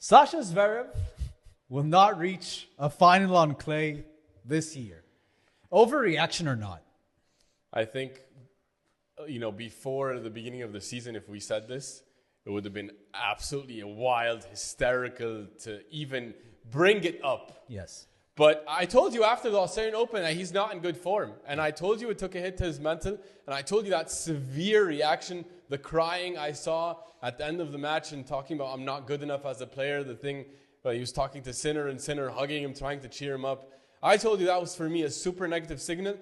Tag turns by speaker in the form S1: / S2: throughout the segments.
S1: Sasha Zverev will not reach a final on clay this year. Overreaction or not?
S2: I think, before the beginning of the season, if we said this, it would have been absolutely wild, hysterical to even bring it up.
S1: Yes.
S2: But I told you after the Australian Open that he's not in good form. And I told you it took a hit to his mental. And I told you that severe reaction, the crying I saw at the end of the match and talking about I'm not good enough as a player, the thing he was talking to Sinner and Sinner hugging him, trying to cheer him up. I told you that was for me a super negative signal.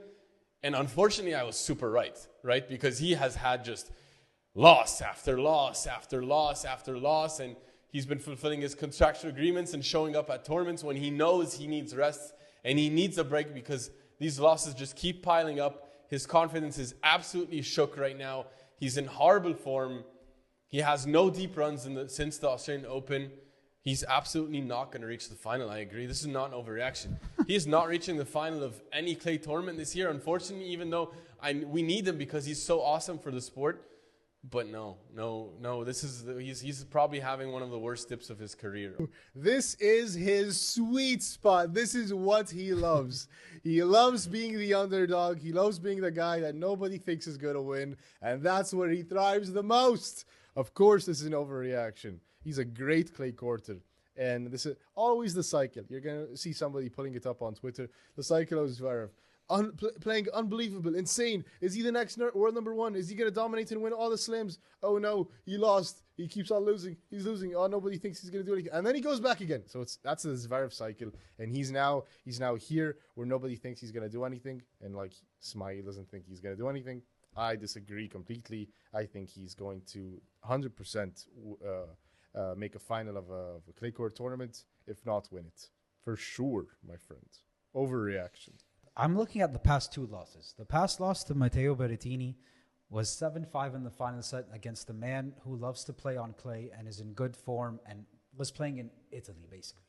S2: And unfortunately, I was super right? Because he has had just loss after loss after loss after loss. And he's been fulfilling his contractual agreements and showing up at tournaments when he knows he needs rest and he needs a break because these losses just keep piling up. His confidence is absolutely shook right now. He's in horrible form. He has no deep runs since the Australian Open. He's absolutely not going to reach the final. I agree. This is not an overreaction. He is not reaching the final of any clay tournament this year, unfortunately, even though we need him because he's so awesome for the sport. But no. He's probably having one of the worst dips of his career.
S3: This is his sweet spot. This is what he loves. He loves being the underdog. He loves being the guy that nobody thinks is going to win. And that's where he thrives the most. Of course, this is an overreaction. He's a great clay courter. And this is always the cycle. You're going to see somebody putting it up on Twitter. The cycle of Zverev. Playing unbelievable, insane. Is he the next world number one? Is he going to dominate and win all the slams? Oh no, he lost. He keeps on losing. He's losing. Oh, nobody thinks he's going to do anything. And then he goes back again. So that's the Zverev cycle. And he's now here where nobody thinks he's going to do anything. And like Smiley doesn't think he's going to do anything. I disagree completely. I think he's going to 100% make a final of a clay court tournament, if not win it. For sure, my friend. Overreaction.
S1: I'm looking at the past two losses. The past loss to Matteo Berrettini was 7-5 in the final set against a man who loves to play on clay and is in good form and was playing in Italy, basically.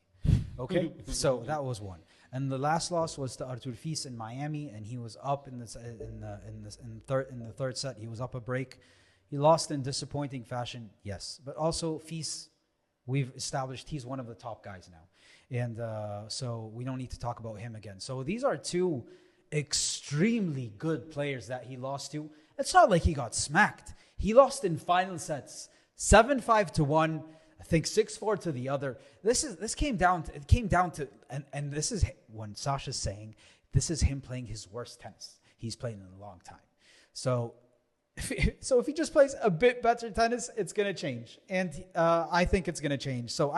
S1: Okay, so that was one. And the last loss was to Artur Fils in Miami, and he was up in the third set. He was up a break. He lost in disappointing fashion, yes. But also Fils, we've established he's one of the top guys now. And so we don't need to talk about him again. So these are two extremely good players that he lost to. It's not like he got smacked. He lost in final sets, 7-5 to one, I think 6-4 to the other. This came down to and this is when Sasha's saying this is him playing his worst tennis he's played in a long time. So if he just plays a bit better tennis, it's going to change. And I think it's going to change. So